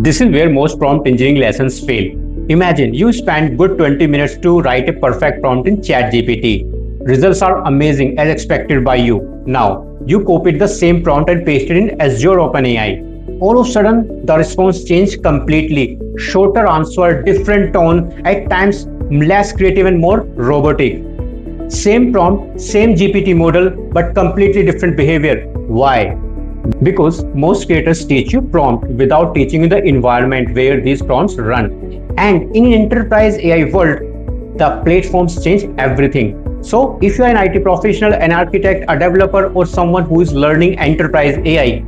This is where most prompt engineering lessons fail. Imagine you spend good 20 minutes to write a perfect prompt in ChatGPT. Results are amazing as expected by you. Now, you copied the same prompt and pasted in Azure OpenAI. All of a sudden, the response changed completely. Shorter answer, different tone, at times less creative and more robotic. Same prompt, same GPT model, but completely different behavior. Why? Because most creators teach you prompt without teaching you the environment where these prompts run. And in enterprise AI world, the platforms change everything. So if you are an IT professional, an architect, a developer, or someone who is learning enterprise AI,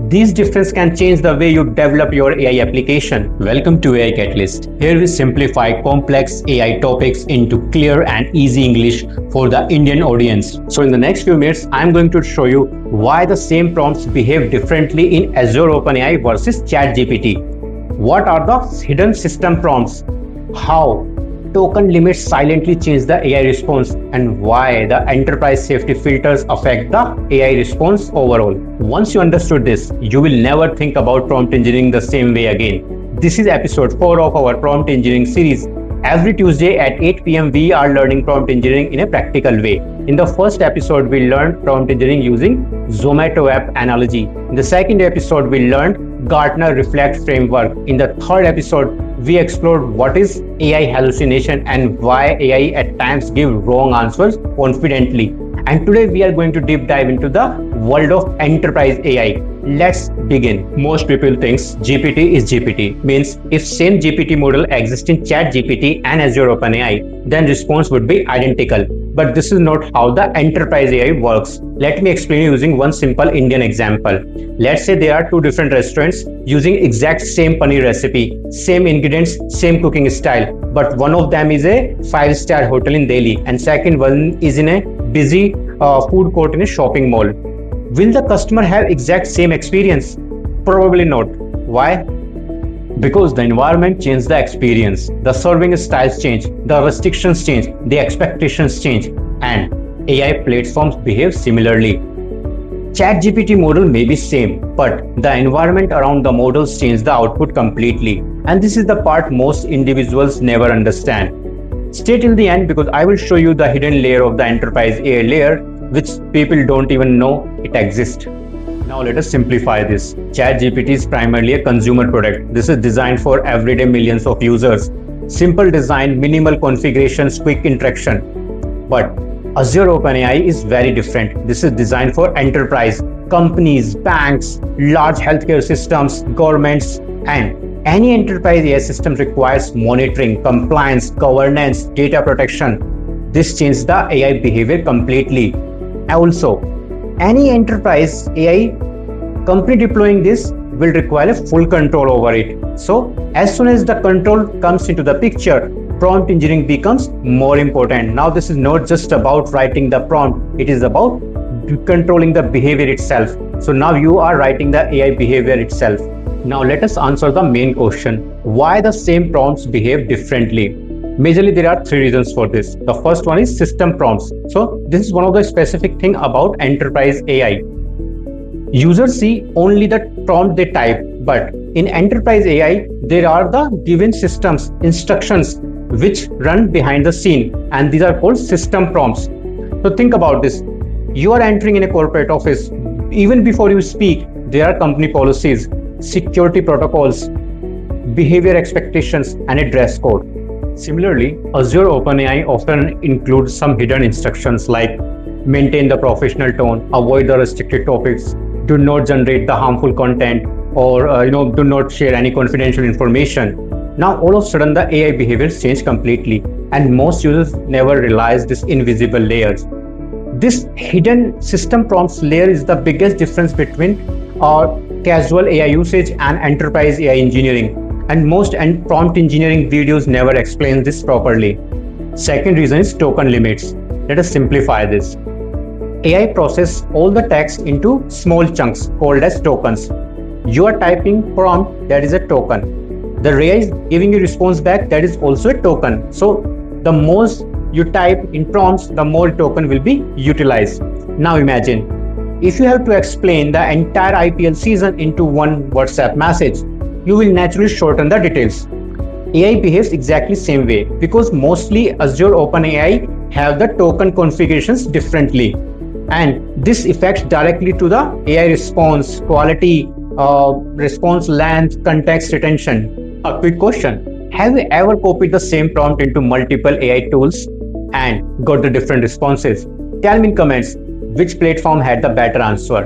these differences can change the way you develop your AI application. Welcome to AI Catalyst. Here we simplify complex AI topics into clear and easy English for the Indian audience. So in the next few minutes, I'm going to show you why the same prompts behave differently in Azure OpenAI versus ChatGPT. What are the hidden system prompts? How token limits silently change the AI response, and why the enterprise safety filters affect the AI response overall. Once you understood this, you will never think about prompt engineering the same way again. This is episode 4 of our prompt engineering series. Every Tuesday at 8 p.m. we are learning prompt engineering in a practical way. In the first episode, we learned prompt engineering using Zomato app analogy. In the second episode, we learned Gartner Reflect framework. In the third episode, we explored what is AI hallucination and why AI at times gives wrong answers confidently. And today we are going to deep dive into the world of enterprise AI. Let's begin. Most people think GPT is GPT. Means if same GPT model exists in ChatGPT and Azure OpenAI, then response would be identical. But this is not how the enterprise AI works. Let me explain using one simple Indian example. Let's say there are two different restaurants using exact same paneer recipe, same ingredients, same cooking style, but one of them is a 5-star hotel in Delhi and second one is in a busy food court in a shopping mall. Will the customer have exact same experience? Probably not. Why? Because the environment changes the experience, the serving styles change, the restrictions change, the expectations change, and AI platforms behave similarly. ChatGPT model may be same, but the environment around the models change the output completely. And this is the part most individuals never understand. Stay till the end because I will show you the hidden layer of the enterprise AI layer, which people don't even know it exists. Now let us simplify this. ChatGPT is primarily a consumer product. This is designed for everyday millions of users. Simple design, minimal configurations, quick interaction. But Azure OpenAI is very different. This is designed for enterprise, companies, banks, large healthcare systems, governments, and any enterprise AI system requires monitoring, compliance, governance, data protection. This changes the AI behavior completely. Also, any enterprise AI company deploying this will require a full control over it. So as soon as the control comes into the picture, prompt engineering becomes more important. Now this is not just about writing the prompt, it is about controlling the behavior itself. So now you are writing the AI behavior itself. Now let us answer the main question. Why the same prompts behave differently? Majorly there are three reasons for this. The first one is system prompts. So this is one of the specific thing about enterprise AI. Users see only the prompt they type, but in enterprise AI, there are the given systems, instructions which run behind the scene, and these are called system prompts. So think about this. You are entering in a corporate office. Even before you speak, there are company policies, security protocols, behavior expectations, and a dress code. Similarly, Azure OpenAI often includes some hidden instructions like maintain the professional tone, avoid the restricted topics, do not generate the harmful content, or do not share any confidential information. Now all of a sudden the AI behaviors change completely, and most users never realize this invisible layers. This hidden system prompts layer is the biggest difference between casual AI usage and enterprise AI engineering. And most prompt engineering videos never explain this properly. Second reason is token limits. Let us simplify this. AI processes all the text into small chunks called as tokens. You are typing prompt, that is a token. The AI is giving you response back, that is also a token. So the most you type in prompts, the more token will be utilized. Now imagine, if you have to explain the entire IPL season into one WhatsApp message, you will naturally shorten the details. AI behaves exactly same way because mostly Azure OpenAI have the token configurations differently, and this affects directly to the AI response quality, response length, context retention. A quick question: have you ever copied the same prompt into multiple AI tools and got the different responses? Tell me in comments which platform had the better answer.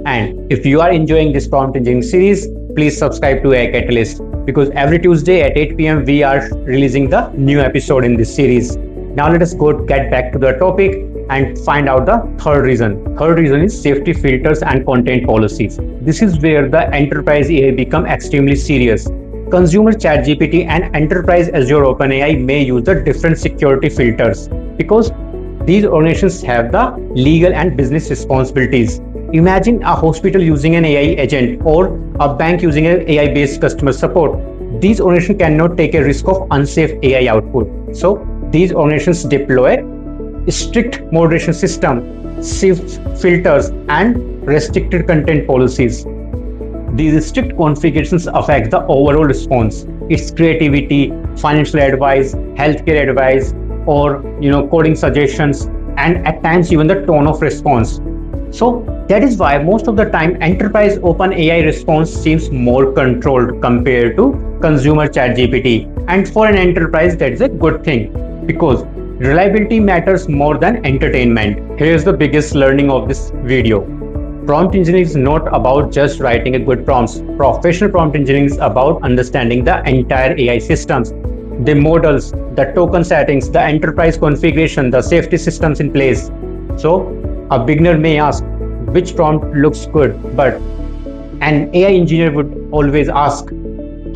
And if you are enjoying this prompt engineering series, please subscribe to AI Catalyst because every Tuesday at 8 p.m. we are releasing the new episode in this series. Now let us get back to the topic and find out the third reason. Third reason is safety filters and content policies. This is where the enterprise AI become extremely serious. Consumer ChatGPT and enterprise Azure OpenAI may use the different security filters because these organizations have the legal and business responsibilities. Imagine a hospital using an AI agent or a bank using an AI-based customer support. These organizations cannot take a risk of unsafe AI output. So these organizations deploy strict moderation system, safe filters, and restricted content policies. These strict configurations affect the overall response, its creativity, financial advice, healthcare advice, or coding suggestions, and at times even the tone of response. So that is why most of the time enterprise OpenAI response seems more controlled compared to consumer ChatGPT. And for an enterprise, that is a good thing because reliability matters more than entertainment. Here is the biggest learning of this video. Prompt engineering is not about just writing a good prompts. Professional prompt engineering is about understanding the entire AI systems, the models, the token settings, the enterprise configuration, the safety systems in place. So a beginner may ask which prompt looks good, but an AI engineer would always ask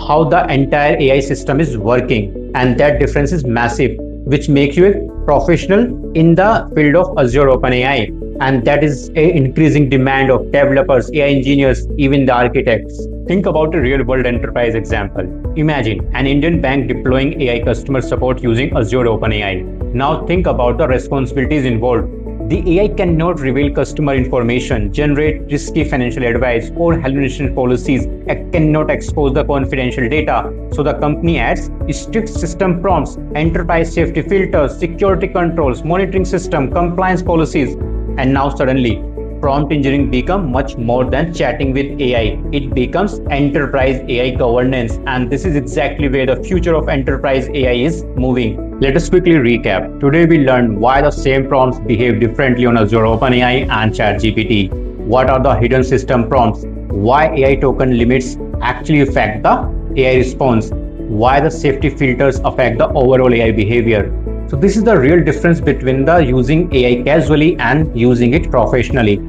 how the entire AI system is working, and that difference is massive, which makes you a professional in the field of Azure OpenAI, and that is an increasing demand of developers, AI engineers, even the architects. Think about a real-world enterprise example. Imagine an Indian bank deploying AI customer support using Azure OpenAI. Now think about the responsibilities involved. The AI cannot reveal customer information, generate risky financial advice, or hallucination policies. It cannot expose the confidential data. So the company adds strict system prompts, enterprise safety filters, security controls, monitoring system, compliance policies. And now suddenly, prompt engineering becomes much more than chatting with AI. It becomes enterprise AI governance. And this is exactly where the future of enterprise AI is moving. Let us quickly recap. Today we learned why the same prompts behave differently on Azure OpenAI and ChatGPT. What are the hidden system prompts? Why AI token limits actually affect the AI response? Why the safety filters affect the overall AI behavior? So this is the real difference between the using AI casually and using it professionally.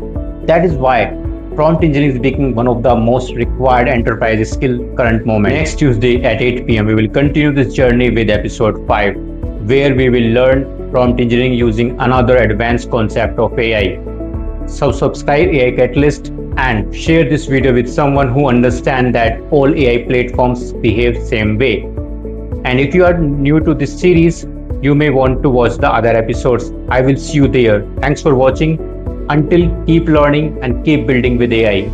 That is why prompt engineering is becoming one of the most required enterprise skill current moment. Next Tuesday at 8 p.m. we will continue this journey with episode 5, where we will learn prompt engineering using another advanced concept of AI. So subscribe AI Catalyst and share this video with someone who understands that all AI platforms behave same way. And if you are new to this series, you may want to watch the other episodes. I will see you there. Thanks for watching. Until keep learning and keep building with AI.